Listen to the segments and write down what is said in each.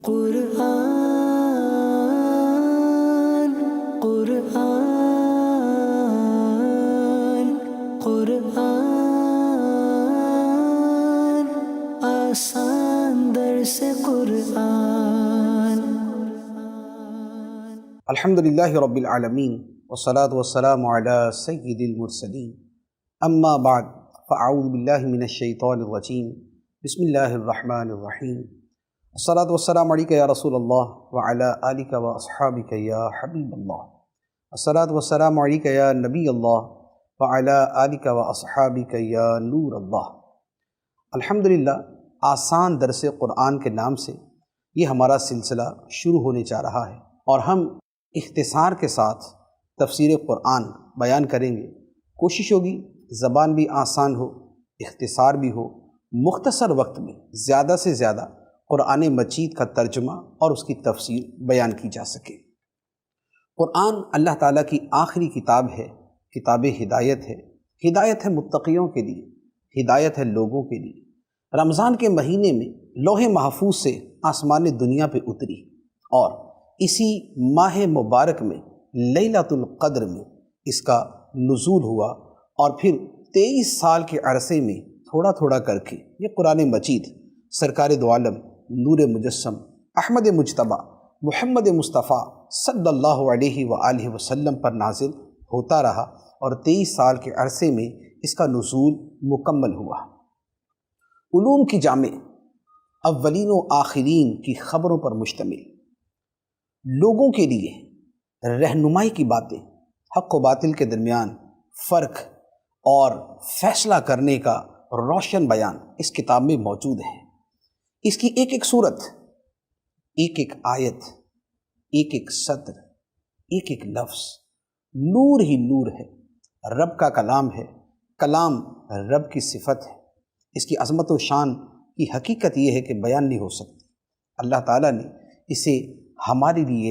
قرآن قرآن قرآن آسان درس قرآن۔ الحمدللہ رب العالمین والصلاة والسلام علی سید المرسلین، اما بعد فاعوذ باللہ من الشیطان الرجیم، بسم اللہ الرحمن الرحیم، الصلاة والسلام علیک یا رسول اللہ وعلی آلک و اصحابک یا حبیب اللہ، الصلاة والسلام علیک یا نبی اللہ وعلی آلک و اصحابک یا نور اللہ۔ الحمدللہ آسان درس قرآن کے نام سے یہ ہمارا سلسلہ شروع ہونے جا رہا ہے، اور ہم اختصار کے ساتھ تفسیر قرآن بیان کریں گے۔ کوشش ہوگی زبان بھی آسان ہو، اختصار بھی ہو، مختصر وقت میں زیادہ سے زیادہ قرآن مجید کا ترجمہ اور اس کی تفسیر بیان کی جا سکے۔ قرآن اللہ تعالیٰ کی آخری کتاب ہے، کتاب ہدایت ہے۔ ہدایت ہے متقیوں کے لیے، ہدایت ہے لوگوں کے لیے۔ رمضان کے مہینے میں لوح محفوظ سے آسمان دنیا پہ اتری، اور اسی ماہ مبارک میں لیلۃ القدر میں اس کا نزول ہوا، اور پھر 23 سال کے عرصے میں تھوڑا تھوڑا کر کے یہ قرآن مجید سرکار دو عالم نور مجسم احمد مجتبیٰ محمد مصطفیٰ صلی اللہ علیہ وآلہ وسلم پر نازل ہوتا رہا، اور 23 سال کے عرصے میں اس کا نزول مکمل ہوا۔ علوم کی جامع، اولین و آخرین کی خبروں پر مشتمل، لوگوں کے لیے رہنمائی کی باتیں، حق و باطل کے درمیان فرق اور فیصلہ کرنے کا روشن بیان اس کتاب میں موجود ہے۔ اس کی ایک ایک صورت، ایک ایک آیت، ایک ایک سطر، ایک ایک لفظ نور ہی نور ہے، رب کا کلام ہے، کلام رب کی صفت ہے۔ اس کی عظمت و شان کی حقیقت یہ ہے کہ بیان نہیں ہو سکتی۔ اللہ تعالیٰ نے اسے ہمارے لیے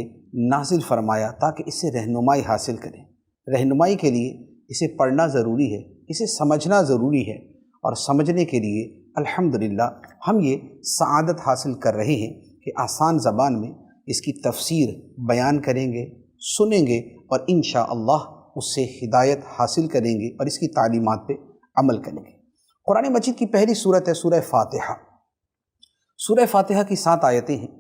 نازل فرمایا تاکہ اس سے رہنمائی حاصل کریں۔ رہنمائی کے لیے اسے پڑھنا ضروری ہے، اسے سمجھنا ضروری ہے، اور سمجھنے کے لیے الحمدللہ ہم یہ سعادت حاصل کر رہے ہیں کہ آسان زبان میں اس کی تفسیر بیان کریں گے، سنیں گے، اور انشاءاللہ اس سے ہدایت حاصل کریں گے اور اس کی تعلیمات پہ عمل کریں گے۔ قرآن مجید کی پہلی سورت ہے سورہ فاتحہ۔ سورہ فاتحہ کی 7 آیتیں ہیں،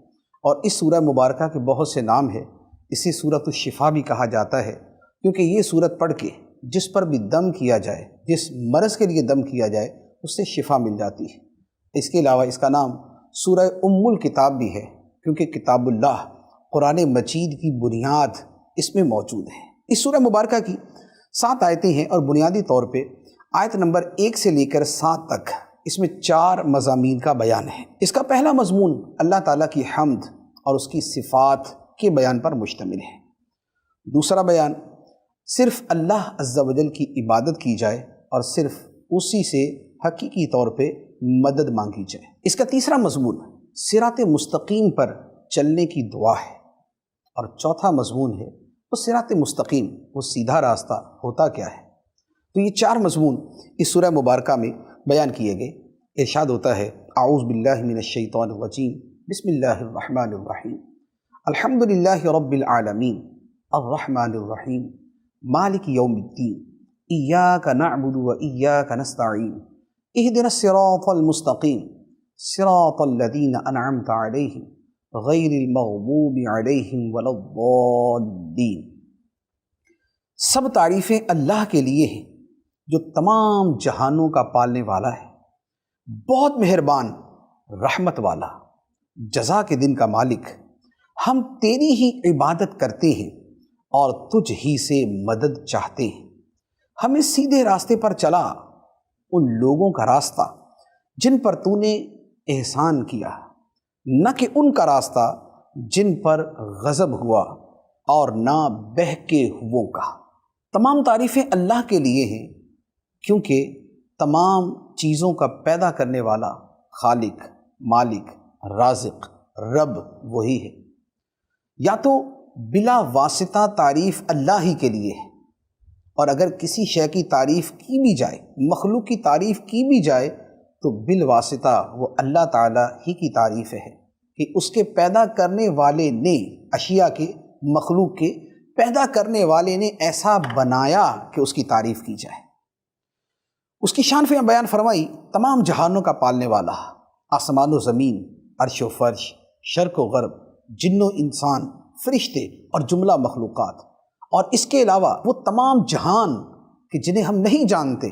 اور اس سورہ مبارکہ کے بہت سے نام ہیں۔ اسے سورۃ الشفا بھی کہا جاتا ہے، کیونکہ یہ سورت پڑھ کے جس پر بھی دم کیا جائے، جس مرض کے لیے دم کیا جائے، اس سے شفا مل جاتی ہے۔ اس کے علاوہ اس کا نام سورہ ام الکتاب بھی ہے، کیونکہ کتاب اللہ قرآن مجید کی بنیاد اس میں موجود ہے۔ اس سورہ مبارکہ کی 7 آیتیں ہیں، اور بنیادی طور پہ آیت نمبر 1 سے لے کر 7 تک اس میں 4 مضامین کا بیان ہے۔ اس کا پہلا مضمون اللہ تعالیٰ کی حمد اور اس کی صفات کے بیان پر مشتمل ہے۔ دوسرا بیان صرف اللہ عز و جل کی عبادت کی جائے اور صرف اسی سے حقیقی طور پہ مدد مانگی جائے۔ اس کا تیسرا مضمون صراط مستقیم پر چلنے کی دعا ہے، اور چوتھا مضمون ہے وہ صراط مستقیم، وہ سیدھا راستہ ہوتا کیا ہے۔ تو یہ 4 مضمون اس سورہ مبارکہ میں بیان کیے گئے۔ ارشاد ہوتا ہے، اعوذ باللہ من الشیطان الرجیم، بسم اللہ الرحمن الرحیم، الحمدللہ رب العالمین، الرحمن الرحیم، مالک یوم الدین، ایاک نعبد و ایاک نستعین، اہدنا الصراط المستقیم، صراط الذین انعمت علیہم غیر المغضوب علیہم ولا الضالین۔ سب تعریفیں اللہ کے لیے ہیں جو تمام جہانوں کا پالنے والا ہے، بہت مہربان، رحمت والا، جزا کے دن کا مالک۔ ہم تیری ہی عبادت کرتے ہیں اور تجھ ہی سے مدد چاہتے ہیں۔ ہمیں سیدھے راستے پر چلا، ان لوگوں کا راستہ جن پر تو نے احسان کیا، نہ کہ ان کا راستہ جن پر غضب ہوا، اور نہ بہکے ہووں کا۔ تمام تعریفیں اللہ کے لیے ہیں، کیونکہ تمام چیزوں کا پیدا کرنے والا خالق، مالک، رازق، رب وہی ہے۔ یا تو بلا واسطہ تعریف اللہ ہی کے لیے ہے، اور اگر کسی شے کی تعریف کی بھی جائے، مخلوق کی تعریف کی بھی جائے، تو بالواسطہ وہ اللہ تعالیٰ ہی کی تعریف ہے۔ کہ اس کے پیدا کرنے والے نے، اشیاء کے، مخلوق کے پیدا کرنے والے نے ایسا بنایا کہ اس کی تعریف کی جائے۔ اس کی شان فیاں بیان فرمائی، تمام جہانوں کا پالنے والا، آسمان و زمین، عرش و فرش، شرق و غرب، جن و انسان، فرشتے اور جملہ مخلوقات، اور اس کے علاوہ وہ تمام جہان کہ جنہیں ہم نہیں جانتے،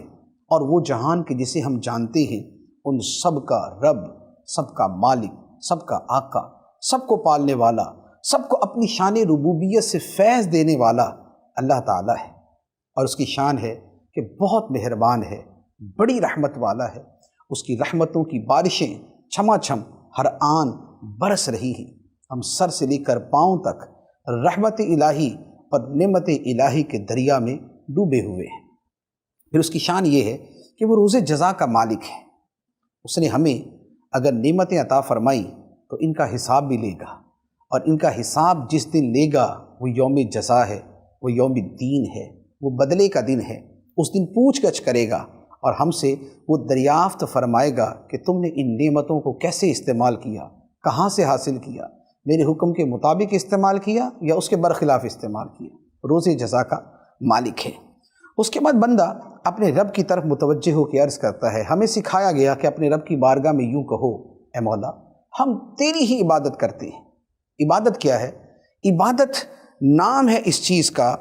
اور وہ جہان کہ جسے ہم جانتے ہیں، ان سب کا رب، سب کا مالک، سب کا آقا، سب کو پالنے والا، سب کو اپنی شان ربوبیت سے فیض دینے والا اللہ تعالیٰ ہے۔ اور اس کی شان ہے کہ بہت مہربان ہے، بڑی رحمت والا ہے۔ اس کی رحمتوں کی بارشیں چھما چھم ہر آن برس رہی ہیں۔ ہم سر سے لے کر پاؤں تک رحمت الہی اور نعمت الہی کے دریا میں ڈوبے ہوئے ہیں۔ پھر اس کی شان یہ ہے کہ وہ روز جزا کا مالک ہے۔ اس نے ہمیں اگر نعمتیں عطا فرمائی تو ان کا حساب بھی لے گا، اور ان کا حساب جس دن لے گا وہ یوم جزا ہے، وہ یوم الدین ہے، وہ بدلے کا دن ہے۔ اس دن پوچھ گچھ کرے گا اور ہم سے وہ دریافت فرمائے گا کہ تم نے ان نعمتوں کو کیسے استعمال کیا، کہاں سے حاصل کیا، میرے حکم کے مطابق استعمال کیا یا اس کے برخلاف استعمال کیا۔ روز جزا کا مالک ہے۔ اس کے بعد بندہ اپنے رب کی طرف متوجہ ہو کے عرض کرتا ہے، ہمیں سکھایا گیا کہ اپنے رب کی بارگاہ میں یوں کہو، اے مولا ہم تیری ہی عبادت کرتے ہیں۔ عبادت کیا ہے؟ عبادت نام ہے اس چیز کا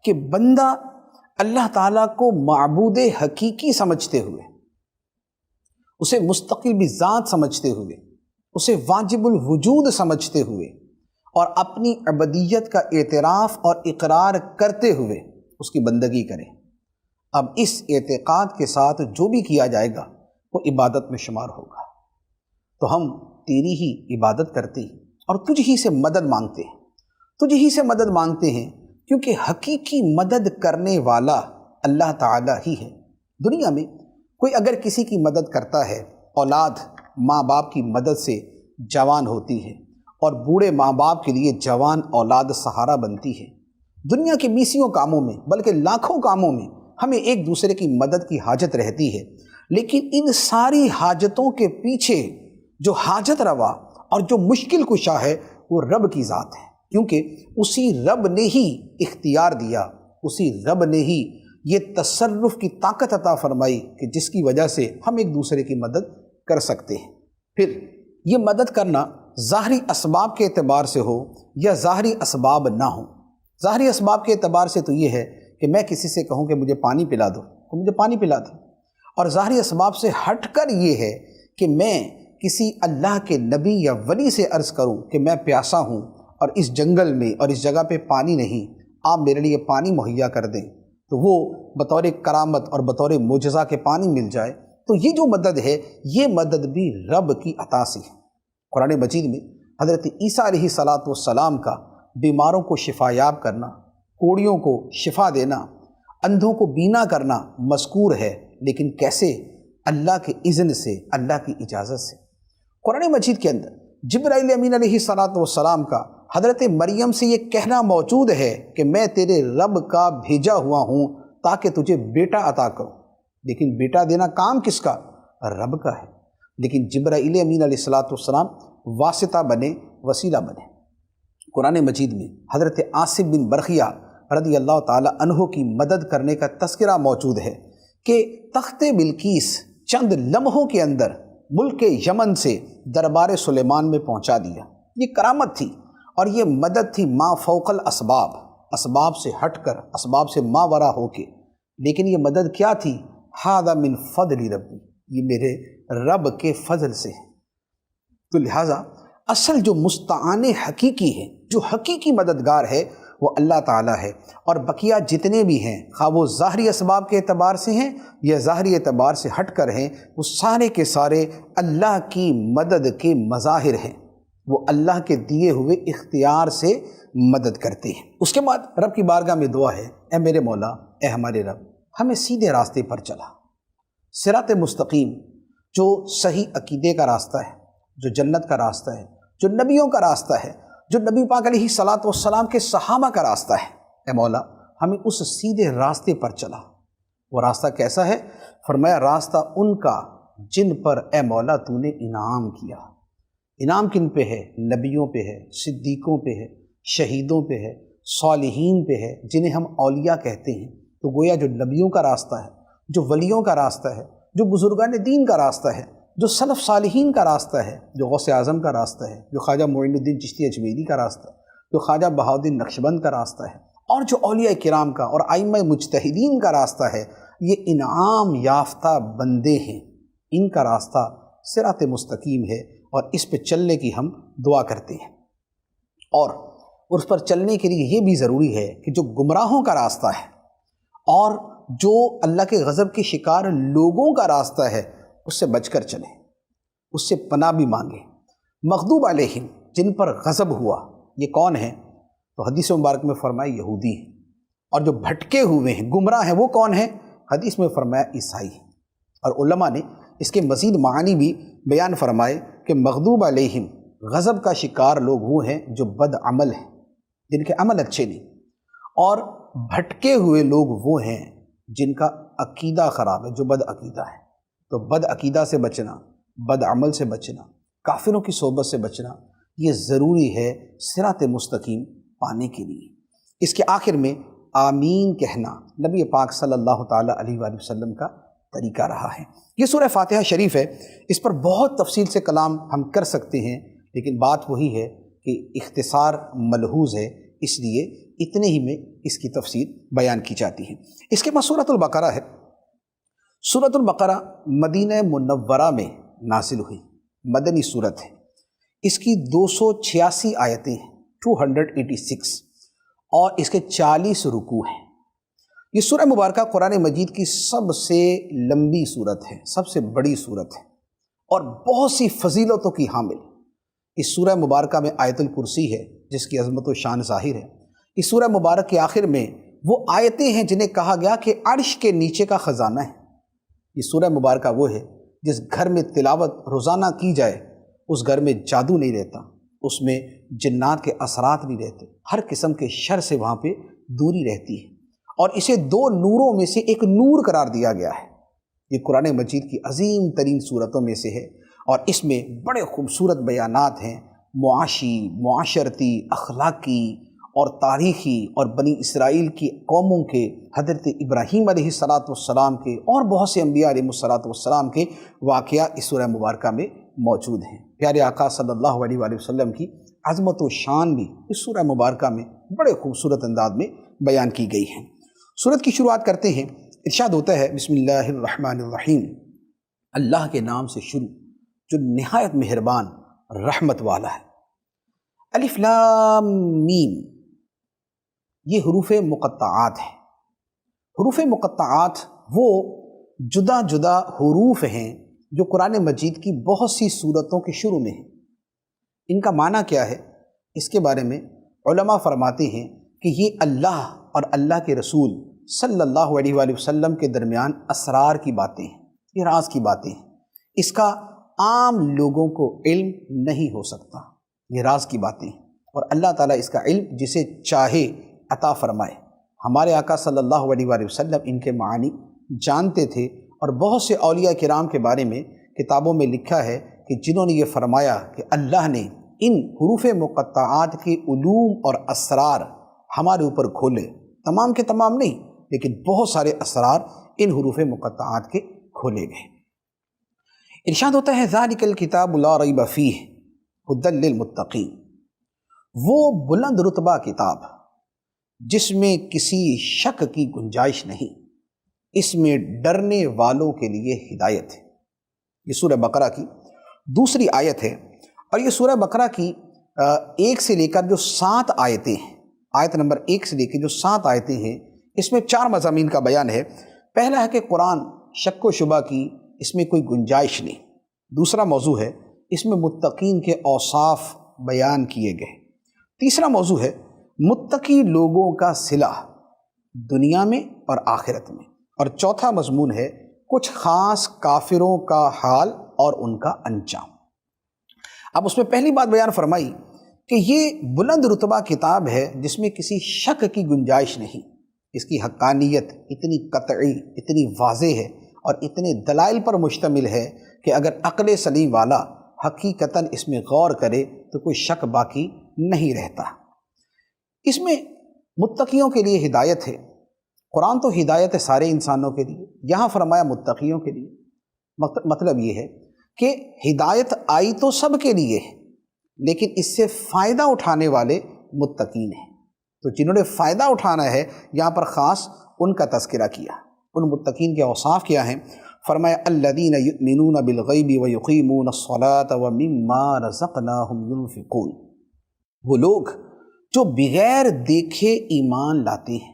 کہ بندہ اللہ تعالیٰ کو معبود حقیقی سمجھتے ہوئے، اسے مستقل بذات سمجھتے ہوئے، اسے واجب الوجود سمجھتے ہوئے، اور اپنی عبودیت کا اعتراف اور اقرار کرتے ہوئے اس کی بندگی کرے۔ اب اس اعتقاد کے ساتھ جو بھی کیا جائے گا وہ عبادت میں شمار ہوگا۔ تو ہم تیری ہی عبادت کرتے ہیں اور تجھ ہی سے مدد مانگتے ہیں، تجھ ہی سے مدد مانگتے ہیں، کیونکہ حقیقی مدد کرنے والا اللہ تعالیٰ ہی ہے۔ دنیا میں کوئی اگر کسی کی مدد کرتا ہے، اولاد ماں باپ کی مدد سے جوان ہوتی ہے، اور بوڑھے ماں باپ کے لیے جوان اولاد سہارا بنتی ہے۔ دنیا کے بیسیوں کاموں میں بلکہ لاکھوں کاموں میں ہمیں ایک دوسرے کی مدد کی حاجت رہتی ہے، لیکن ان ساری حاجتوں کے پیچھے جو حاجت روا اور جو مشکل کشا ہے وہ رب کی ذات ہے، کیونکہ اسی رب نے ہی اختیار دیا، اسی رب نے ہی یہ تصرف کی طاقت عطا فرمائی کہ جس کی وجہ سے ہم ایک دوسرے کی مدد کر سکتے ہیں۔ پھر یہ مدد کرنا ظاہری اسباب کے اعتبار سے ہو یا ظاہری اسباب نہ ہو۔ ظاہری اسباب کے اعتبار سے تو یہ ہے کہ میں کسی سے کہوں کہ مجھے پانی پلا دو تو مجھے پانی پلا دو، اور ظاہری اسباب سے ہٹ کر یہ ہے کہ میں کسی اللہ کے نبی یا ولی سے عرض کروں کہ میں پیاسا ہوں اور اس جنگل میں اور اس جگہ پہ پانی نہیں، آپ میرے لیے پانی مہیا کر دیں، تو وہ بطور کرامت اور بطور معجزہ کے پانی مل جائے۔ تو یہ جو مدد ہے یہ مدد بھی رب کی عطا سے ہے۔ قرآن مجید میں حضرت عیسیٰ علیہ السلام کا بیماروں کو شفا یاب کرنا، کوڑیوں کو شفا دینا، اندھوں کو بینا کرنا مذکور ہے، لیکن کیسے؟ اللہ کے اذن سے، اللہ کی اجازت سے۔ قرآن مجید کے اندر جبرائیل امین علیہ السلام کا حضرت مریم سے یہ کہنا موجود ہے کہ میں تیرے رب کا بھیجا ہوا ہوں تاکہ تجھے بیٹا عطا کروں، لیکن بیٹا دینا کام کس کا؟ رب کا ہے، لیکن جبرائیل امین علیہ السلام واسطہ بنے، وسیلہ بنے۔ قرآن مجید میں حضرت عاصم بن برقیہ رضی اللہ تعالی عنہ کی مدد کرنے کا تذکرہ موجود ہے کہ تخت بلقیس چند لمحوں کے اندر ملک یمن سے دربار سلیمان میں پہنچا دیا۔ یہ کرامت تھی اور یہ مدد تھی ما فوق الاسباب، اسباب سے ہٹ کر، اسباب سے ماورا ہو کے، لیکن یہ مدد کیا تھی؟ ھذا من فضل ربی، یہ میرے رب کے فضل سے ہے۔ تو لہٰذا اصل جو مستعان حقیقی ہے، جو حقیقی مددگار ہے، وہ اللہ تعالیٰ ہے، اور بقیہ جتنے بھی ہیں، خواہ وہ ظاہری اسباب کے اعتبار سے ہیں یا ظاہری اعتبار سے ہٹ کر ہیں، وہ سارے کے سارے اللہ کی مدد کے مظاہر ہیں۔ وہ اللہ کے دیے ہوئے اختیار سے مدد کرتے ہیں۔ اس کے بعد رب کی بارگاہ میں دعا ہے، اے میرے مولا، اے ہمارے رب، ہمیں سیدھے راستے پر چلا، صراط مستقیم، جو صحیح عقیدے کا راستہ ہے، جو جنت کا راستہ ہے، جو نبیوں کا راستہ ہے، جو نبی پاک علیہ السلام کے صحابہ کا راستہ ہے۔ اے مولا، ہمیں اس سیدھے راستے پر چلا۔ وہ راستہ کیسا ہے؟ فرمایا راستہ ان کا جن پر اے مولا تو نے انعام کیا، انعام کن پہ ہے؟ نبیوں پہ ہے، صدیقوں پہ ہے، شہیدوں پہ ہے، صالحین پہ ہے، جنہیں ہم اولیاء کہتے ہیں۔ تو گویا جو نبیوں کا راستہ ہے، جو ولیوں کا راستہ ہے، جو بزرگان دین کا راستہ ہے، جو سلف صالحین کا راستہ ہے، جو غوث اعظم کا راستہ ہے، جو خواجہ معین الدین چشتی اجمیری کا راستہ ہے، جو خواجہ بہاؤالدین نقشبند کا راستہ ہے، اور جو اولیاء کرام کا اور ائمہ مجتہدین کا راستہ ہے، یہ انعام یافتہ بندے ہیں۔ ان کا راستہ صراط مستقیم ہے، اور اس پہ چلنے کی ہم دعا کرتے ہیں۔ اور اس پر چلنے کے لیے یہ بھی ضروری ہے کہ جو گمراہوں کا راستہ ہے اور جو اللہ کے غضب کے شکار لوگوں کا راستہ ہے، اس سے بچ کر چلیں، اس سے پناہ بھی مانگیں۔ مغضوب علیہم، جن پر غضب ہوا، یہ کون ہیں؟ تو حدیث مبارک میں فرمایا یہودی ہیں۔ اور جو بھٹکے ہوئے ہیں، گمراہ ہیں، وہ کون ہیں؟ حدیث میں فرمایا عیسائی ہیں۔ اور علماء نے اس کے مزید معنی بھی بیان فرمائے کہ مغضوب علیہم، غضب کا شکار لوگ وہ ہیں جو بد عمل ہیں، جن کے عمل اچھے نہیں، اور بھٹکے ہوئے لوگ وہ ہیں جن کا عقیدہ خراب ہے، جو بد عقیدہ ہے۔ تو بد عقیدہ سے بچنا، بد عمل سے بچنا، کافروں کی صحبت سے بچنا، یہ ضروری ہے صراط مستقیم پانے کے لیے۔ اس کے آخر میں آمین کہنا نبی پاک صلی اللہ تعالیٰ علیہ وآلہ وسلم کا طریقہ رہا ہے۔ یہ سورہ فاتحہ شریف ہے، اس پر بہت تفصیل سے کلام ہم کر سکتے ہیں، لیکن بات وہی ہے کہ اختصار ملحوظ ہے، اس لیے اتنے ہی میں اس کی تفصیل بیان کی جاتی ہے۔ اس کے بعد سورۃ البقرہ ہے۔ سورۃ البقرہ مدینہ منورہ میں نازل ہوئی، مدنی سورت ہے۔ اس کی 286 آیتیں ہیں، 286، اور اس کے 40 رکوع ہیں۔ یہ سورہ مبارکہ قرآن مجید کی سب سے لمبی سورت ہے، سب سے بڑی سورت ہے، اور بہت سی فضیلتوں کی حامل۔ اس سورہ مبارکہ میں آیت الکرسی ہے، جس کی عظمت و شان ظاہر ہے۔ اس سورہ مبارک کے آخر میں وہ آیتیں ہیں جنہیں کہا گیا کہ عرش کے نیچے کا خزانہ ہے۔ یہ سورہ مبارکہ وہ ہے جس گھر میں تلاوت روزانہ کی جائے، اس گھر میں جادو نہیں رہتا، اس میں جنات کے اثرات نہیں رہتے، ہر قسم کے شر سے وہاں پہ دوری رہتی ہے، اور اسے 2 نوروں میں سے ایک نور قرار دیا گیا ہے۔ یہ قرآن مجید کی عظیم ترین صورتوں میں سے ہے، اور اس میں بڑے خوبصورت بیانات ہیں، معاشی، معاشرتی، اخلاقی اور تاریخی، اور بنی اسرائیل کی قوموں کے، حضرت ابراہیم علیہ السلام کے، اور بہت سے انبیاء علیہ السلام کے واقعہ اس سورہ مبارکہ میں موجود ہیں۔ پیارے آقا صلی اللہ علیہ وآلہ وسلم کی عظمت و شان بھی اس سورہ مبارکہ میں بڑے خوبصورت انداز میں بیان کی گئی ہیں۔ سورت کی شروعات کرتے ہیں، ارشاد ہوتا ہے بسم اللہ الرحمن الرحیم، اللہ کے نام سے شروع جو نہایت مہربان رحمت والا ہے۔ الف لام میم، یہ حروف مقطعات ہیں۔ حروف مقطعات وہ جدا جدا حروف ہیں جو قرآن مجید کی بہت سی سورتوں کے شروع میں ہیں۔ ان کا معنی کیا ہے؟ اس کے بارے میں علماء فرماتے ہیں کہ یہ اللہ اور اللہ کے رسول صلی اللہ علیہ وآلہ وسلم کے درمیان اسرار کی باتیں ہیں، یہ راز کی باتیں ہیں، اس کا عام لوگوں کو علم نہیں ہو سکتا، یہ راز کی باتیں ہیں، اور اللہ تعالیٰ اس کا علم جسے چاہے عطا فرمائے۔ ہمارے آقا صلی اللہ علیہ وآلہ وسلم ان کے معانی جانتے تھے، اور بہت سے اولیاء کرام کے بارے میں کتابوں میں لکھا ہے کہ جنہوں نے یہ فرمایا کہ اللہ نے ان حروف مقطعات کے علوم اور اسرار ہمارے اوپر کھولے، تمام کے تمام نہیں لیکن بہت سارے اسرار ان حروف مقطعات کے کھولے گئے۔ ارشاد ہوتا ہے ذالک الکتاب لا ریب فیہ ھدی للمتقین، وہ بلند رتبہ کتاب جس میں کسی شک کی گنجائش نہیں، اس میں ڈرنے والوں کے لیے ہدایت ہے۔ یہ سورہ بقرہ کی دوسری آیت ہے، اور یہ سورہ بقرہ کی 1 سے لے کر جو 7 آیتیں ہیں، آیت نمبر 1 سے لے کے جو 7 آیتیں ہیں، اس میں 4 مضامین کا بیان ہے۔ پہلا ہے کہ قرآن شک و شبہ کی اس میں کوئی گنجائش نہیں۔ دوسرا موضوع ہے اس میں متقین کے اوصاف بیان کیے گئے۔ تیسرا موضوع ہے متقی لوگوں کا صلہ دنیا میں اور آخرت میں، اور چوتھا مضمون ہے کچھ خاص کافروں کا حال اور ان کا انجام۔ اب اس میں پہلی بات بیان فرمائی کہ یہ بلند رتبہ کتاب ہے جس میں کسی شک کی گنجائش نہیں، اس کی حقانیت اتنی قطعی، اتنی واضح ہے، اور اتنے دلائل پر مشتمل ہے کہ اگر عقل سلیم والا حقیقتاً اس میں غور کرے تو کوئی شک باقی نہیں رہتا۔ اس میں متقیوں کے لیے ہدایت ہے۔ قرآن تو ہدایت ہے سارے انسانوں کے لیے، یہاں فرمایا متقیوں کے لیے۔ مطلب یہ ہے کہ ہدایت آئی تو سب کے لیے ہے، لیکن اس سے فائدہ اٹھانے والے متقین ہیں۔ تو جنہوں نے فائدہ اٹھانا ہے یہاں پر خاص ان کا تذکرہ کیا۔ ان متقین کے اوصاف کیا ہیں؟ فرمایا الذین یؤمنون بالغیب ویقیمون الصلاۃ ومما رزقناہم ینفقون، وہ لوگ جو بغیر دیکھے ایمان لاتے ہیں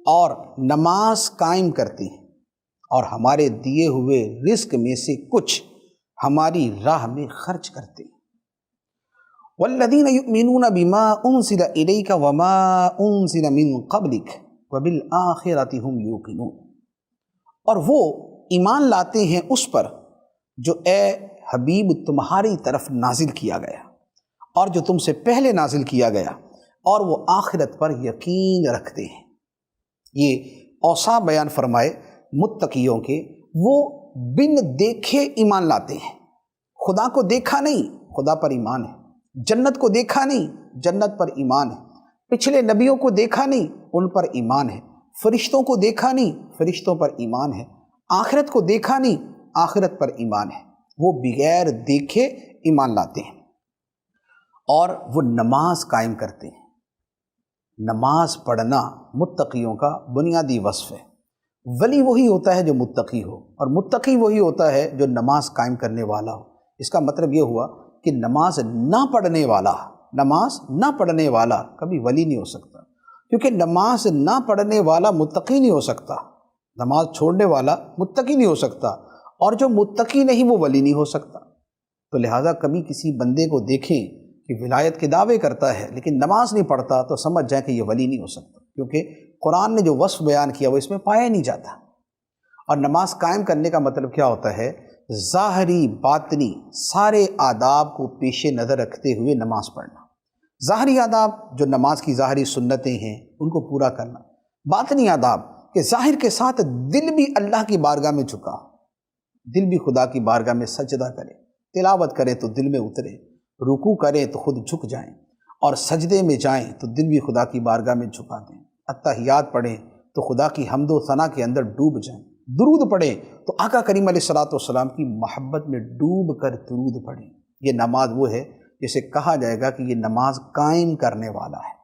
اور نماز قائم کرتے ہیں اور ہمارے دیے ہوئے رزق میں سے کچھ ہماری راہ میں خرچ کرتے ہیں۔ والذین یؤمنون بما انزل الیک وما انزل من قبلک وبالآخرۃ ھم یوقنون، اور وہ ایمان لاتے ہیں اس پر جو اے حبیب تمہاری طرف نازل کیا گیا اور جو تم سے پہلے نازل کیا گیا، اور وہ آخرت پر یقین رکھتے ہیں۔ یہ اوصاف بیان فرمائے متقیوں کے، وہ بن دیکھے ایمان لاتے ہیں۔ خدا کو دیکھا نہیں، خدا پر ایمان ہے۔ جنت کو دیکھا نہیں، جنت پر ایمان ہے۔ پچھلے نبیوں کو دیکھا نہیں، ان پر ایمان ہے۔ فرشتوں کو دیکھا نہیں، فرشتوں پر ایمان ہے۔ آخرت کو دیکھا نہیں، آخرت پر ایمان ہے۔ وہ بغیر دیکھے ایمان لاتے ہیں اور وہ نماز قائم کرتے ہیں۔ نماز پڑھنا متقیوں کا بنیادی وصف ہے۔ ولی وہی ہوتا ہے جو متقی ہو، اور متقی وہی ہوتا ہے جو نماز قائم کرنے والا ہو۔ اس کا مطلب یہ ہوا کہ نماز نہ پڑھنے والا کبھی ولی نہیں ہو سکتا، کیونکہ نماز نہ پڑھنے والا متقی نہیں ہو سکتا، نماز چھوڑنے والا متقی نہیں ہو سکتا، اور جو متقی نہیں وہ ولی نہیں ہو سکتا۔ تو لہٰذا کبھی کسی بندے کو دیکھیں کہ ولایت کے دعوے کرتا ہے لیکن نماز نہیں پڑھتا تو سمجھ جائیں کہ یہ ولی نہیں ہو سکتا، کیونکہ قرآن نے جو وصف بیان کیا وہ اس میں پایا نہیں جاتا۔ اور نماز قائم کرنے کا مطلب کیا ہوتا ہے؟ ظاہری باطنی سارے آداب کو پیش نظر رکھتے ہوئے نماز پڑھنا۔ ظاہری آداب جو نماز کی ظاہری سنتیں ہیں ان کو پورا کرنا، باطنی آداب کہ ظاہر کے ساتھ دل بھی اللہ کی بارگاہ میں جھکا ہو، دل بھی خدا کی بارگاہ میں سجدہ کرے، تلاوت کرے تو دل میں اترے، رکوع کریں تو خود جھک جائیں، اور سجدے میں جائیں تو دل بھی خدا کی بارگاہ میں جھکا دیں، اتحیات پڑھیں تو خدا کی حمد و ثنا کے اندر ڈوب جائیں، درود پڑھیں تو آقا کریم علیہ الصلوۃ والسلام کی محبت میں ڈوب کر درود پڑھیں۔ یہ نماز وہ ہے جسے کہا جائے گا کہ یہ نماز قائم کرنے والا ہے۔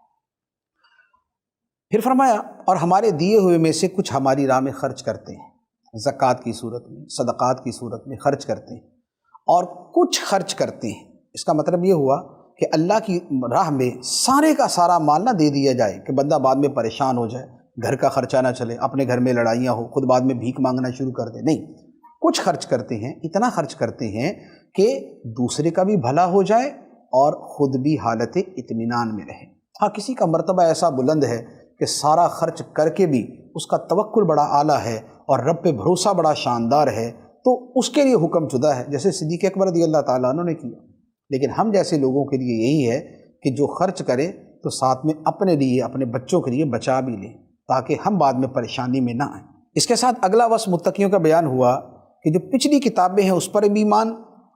پھر فرمایا اور ہمارے دیے ہوئے میں سے کچھ ہماری راہ میں خرچ کرتے ہیں، زکوٰۃ کی صورت میں، صدقات کی صورت میں خرچ کرتے ہیں، اور کچھ خرچ کرتے ہیں۔ اس کا مطلب یہ ہوا کہ اللہ کی راہ میں سارے کا سارا مال نہ دے دیا جائے کہ بندہ بعد میں پریشان ہو جائے، گھر کا خرچہ نہ چلے، اپنے گھر میں لڑائیاں ہو، خود بعد میں بھیک مانگنا شروع کر دے۔ نہیں، کچھ خرچ کرتے ہیں، اتنا خرچ کرتے ہیں کہ دوسرے کا بھی بھلا ہو جائے اور خود بھی حالت اطمینان میں رہے۔ ہاں، کسی کا مرتبہ ایسا بلند ہے کہ سارا خرچ کر کے بھی اس کا توکل بڑا اعلیٰ ہے اور رب پہ بھروسہ بڑا شاندار ہے، تو اس کے لیے حکم جدا ہے، جیسے صدیق اکبر رضی اللہ تعالیٰ عنہ نے کیا۔ لیکن ہم جیسے لوگوں کے لیے یہی ہے کہ جو خرچ کرے تو ساتھ میں اپنے لیے، اپنے بچوں کے لیے بچا بھی لیں، تاکہ ہم بعد میں پریشانی میں نہ آئیں۔ اس کے ساتھ اگلا وصف متقیوں کا بیان ہوا کہ جو پچھلی کتابیں ہیں اس پر بھی ایمان،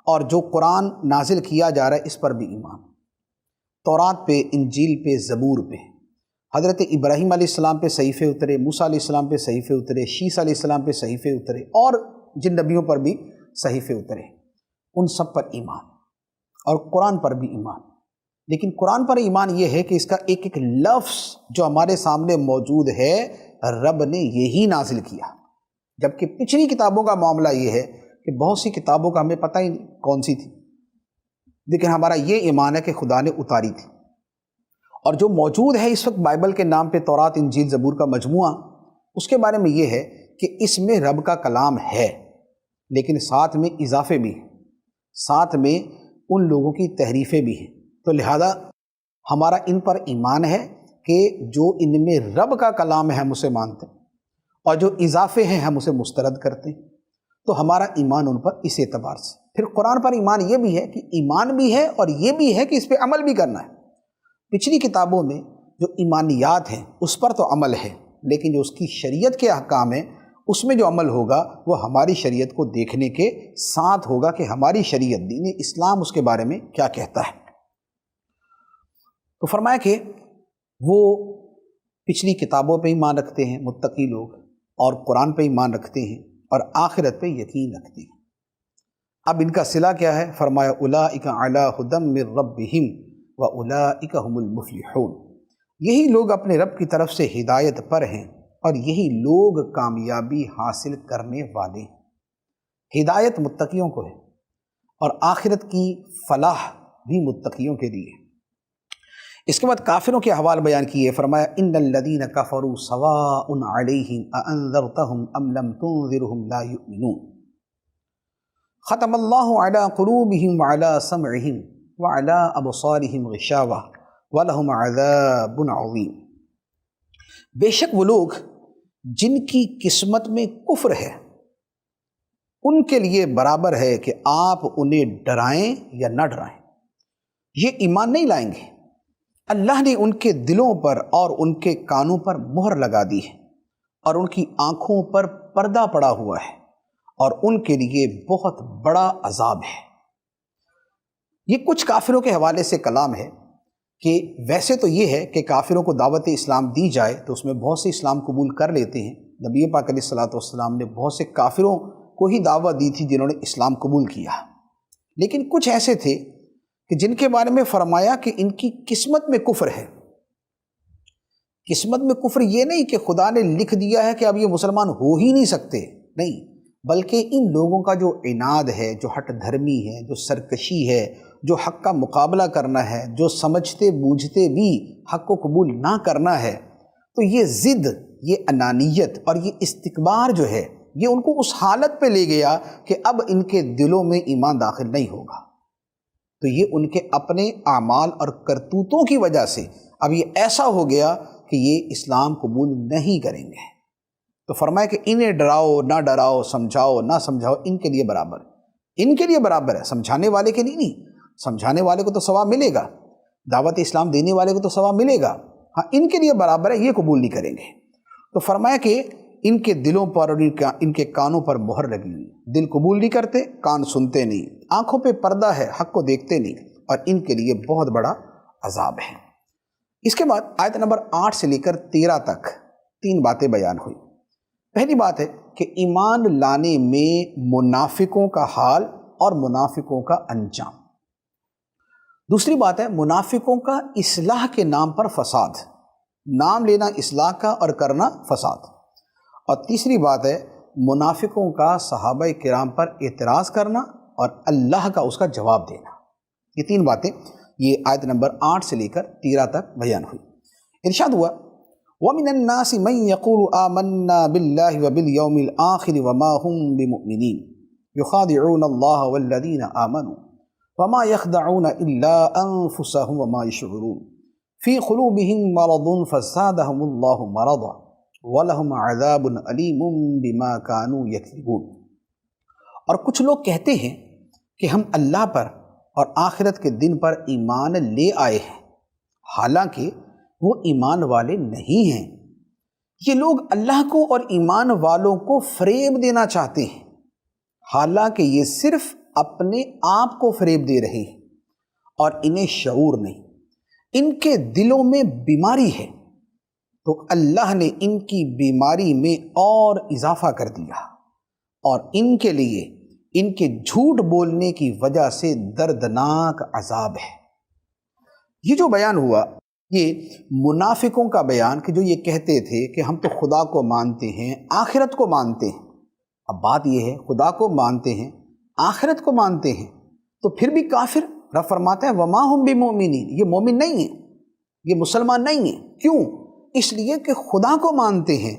اور جو قرآن نازل کیا جا رہا ہے اس پر بھی ایمان۔ تورات پہ، انجیل پہ، زبور پہ، حضرت ابراہیم علیہ السلام پہ صحیفے اترے، موسیٰ علیہ السلام پہ صحیفے اترے، شیس علیہ السلام پہ صحیفے اترے، اور جن نبیوں پر بھی صحیفے اترے، ان سب پر ایمان، اور قرآن پر بھی ایمان۔ لیکن قرآن پر ایمان یہ ہے کہ اس کا ایک ایک لفظ جو ہمارے سامنے موجود ہے رب نے یہی نازل کیا، جبکہ پچھلی کتابوں کا معاملہ یہ ہے کہ بہت سی کتابوں کا ہمیں پتہ ہی نہیں کون سی تھی، لیکن ہمارا یہ ایمان ہے کہ خدا نے اتاری تھی۔ اور جو موجود ہے اس وقت بائبل کے نام پہ، تورات، انجیل، زبور کا مجموعہ، اس کے بارے میں یہ ہے کہ اس میں رب کا کلام ہے، لیکن ساتھ میں اضافے بھی ہیں، ساتھ میں ان لوگوں کی تحریفیں بھی ہیں۔ تو لہذا ہمارا ان پر ایمان ہے کہ جو ان میں رب کا کلام ہے ہم اسے مانتے ہیں، اور جو اضافے ہیں ہم اسے مسترد کرتے ہیں۔ تو ہمارا ایمان ان پر اس اعتبار سے۔ پھر قرآن پر ایمان یہ بھی ہے کہ ایمان بھی ہے اور یہ بھی ہے کہ اس پہ عمل بھی کرنا ہے۔ پچھلی کتابوں میں جو ایمانیات ہیں اس پر تو عمل ہے، لیکن جو اس کی شریعت کے احکام ہیں اس میں جو عمل ہوگا وہ ہماری شریعت کو دیکھنے کے ساتھ ہوگا کہ ہماری شریعت دین اسلام اس کے بارے میں کیا کہتا ہے۔ تو فرمایا کہ وہ پچھلی کتابوں پہ ایمان رکھتے ہیں متقی لوگ، اور قرآن پہ ایمان رکھتے ہیں، اور آخرت پہ یقین رکھتے ہیں۔ اب ان کا صلہ کیا ہے؟ فرمایا اولئک علی ھدی من ربہم واولئک ھم المفلحون، یہی لوگ اپنے رب کی طرف سے ہدایت پر ہیں اور یہی لوگ کامیابی حاصل کرنے والے ہیں۔ ہدایت متقیوں کو ہے اور آخرت کی فلاح بھی متقیوں کے لیے۔ اس کے بعد کافروں کے احوال بیان کیے، فرمایا ان الذین کفروا سواء علیہم اانذرتہم ام لم تنذرہم لا یؤمنون، ختم اللہ علی قلوبہم وعلی سمعہم وعلی ابصارہم غشاوہ ولہم عذاب عظیم۔ بے شک وہ لوگ جن کی قسمت میں کفر ہے ان کے لیے برابر ہے کہ آپ انہیں ڈرائیں یا نہ ڈرائیں، یہ ایمان نہیں لائیں گے۔ اللہ نے ان کے دلوں پر اور ان کے کانوں پر مہر لگا دی ہے اور ان کی آنکھوں پر پردہ پڑا ہوا ہے اور ان کے لیے بہت بڑا عذاب ہے۔ یہ کچھ کافروں کے حوالے سے کلام ہے کہ ویسے تو یہ ہے کہ کافروں کو دعوت اسلام دی جائے تو اس میں بہت سے اسلام قبول کر لیتے ہیں۔ نبی پاک علیہ الصلوۃ والسلام نے بہت سے کافروں کو ہی دعوت دی تھی جنہوں نے اسلام قبول کیا، لیکن کچھ ایسے تھے کہ جن کے بارے میں فرمایا کہ ان کی قسمت میں کفر ہے۔ قسمت میں کفر یہ نہیں کہ خدا نے لکھ دیا ہے کہ اب یہ مسلمان ہو ہی نہیں سکتے، نہیں، بلکہ ان لوگوں کا جو عناد ہے، جو ہٹ دھرمی ہے، جو سرکشی ہے، جو حق کا مقابلہ کرنا ہے، جو سمجھتے بوجھتے بھی حق کو قبول نہ کرنا ہے، تو یہ ضد، یہ انانیت اور یہ استکبار جو ہے یہ ان کو اس حالت پہ لے گیا کہ اب ان کے دلوں میں ایمان داخل نہیں ہوگا۔ تو یہ ان کے اپنے اعمال اور کرتوتوں کی وجہ سے اب یہ ایسا ہو گیا کہ یہ اسلام قبول نہیں کریں گے۔ تو فرمایا کہ انہیں ڈراؤ نہ ڈراؤ، سمجھاؤ نہ سمجھاؤ، ان کے لیے برابر، ان کے لیے برابر ہے، سمجھانے والے کے لیے نہیں۔ سمجھانے والے کو تو ثواب ملے گا، دعوت اسلام دینے والے کو تو ثواب ملے گا، ہاں ان کے لیے برابر ہے، یہ قبول نہیں کریں گے۔ تو فرمایا کہ ان کے دلوں پر اور ان کے کانوں پر مہر لگی ہوئی، دل قبول نہیں کرتے، کان سنتے نہیں، آنکھوں پہ پردہ ہے، حق کو دیکھتے نہیں، اور ان کے لیے بہت بڑا عذاب ہے۔ اس کے بعد آیت نمبر 8 سے لے کر 13 تک 3 باتیں بیان ہوئی۔ پہلی بات ہے کہ ایمان لانے میں منافقوں کا حال اور منافقوں کا انجام۔ دوسری بات ہے منافقوں کا اصلاح کے نام پر فساد، نام لینا اصلاح کا اور کرنا فساد۔ اور تیسری بات ہے منافقوں کا صحابہ کرام پر اعتراض کرنا اور اللہ کا اس کا جواب دینا۔ یہ 3 باتیں یہ آیت نمبر 8 سے لے کر 13 تک بیان ہوئی۔ ارشاد ہوا وَمِنَ النَّاسِ مَن يَقُولُ آمَنَّا بِاللَّهِ وَبِالْيَوْمِ الْآخِرِ وَمَا هُمْ بِمُؤْمِنِينَ يُخَادِعُونَ اللَّهَ وَالَّذِينَ آمَنُوا وَمَا يَخْدَعُونَ إِلَّا أَنفُسَهُمْ وَمَا يَشْعُرُونَ فِي قُلُوبِهِم مَرَضٌ فَزَادَهُمُ اللَّهُ مَرَضًا وَلَهُمْ عَذَابٌ أَلِيمٌ بِمَا كَانُوا يَكْذِبُونَ۔ اور کچھ لوگ کہتے ہیں کہ ہم اللہ پر اور آخرت کے دن پر ایمان لے آئے ہیں، حالانکہ وہ ایمان والے نہیں ہیں۔ یہ لوگ اللہ کو اور ایمان والوں کو فریب دینا چاہتے ہیں، حالانکہ یہ صرف اپنے آپ کو فریب دے رہے ہیں اور انہیں شعور نہیں، ان کے دلوں میں بیماری ہے، تو اللہ نے ان کی بیماری میں اور اضافہ کر دیا اور ان کے لیے ان کے جھوٹ بولنے کی وجہ سے دردناک عذاب ہے۔ یہ جو بیان ہوا یہ منافقوں کا بیان کہ جو یہ کہتے تھے کہ ہم تو خدا کو مانتے ہیں، آخرت کو مانتے ہیں۔ اب بات یہ ہے خدا کو مانتے ہیں، آخرت کو مانتے ہیں، تو پھر بھی کافر، رب فرماتا ہے وَمَا هُمْ بِمُؤْمِنِينَ، یہ مومن نہیں ہیں، یہ مسلمان نہیں ہیں۔ کیوں؟ اس لیے کہ خدا کو مانتے ہیں،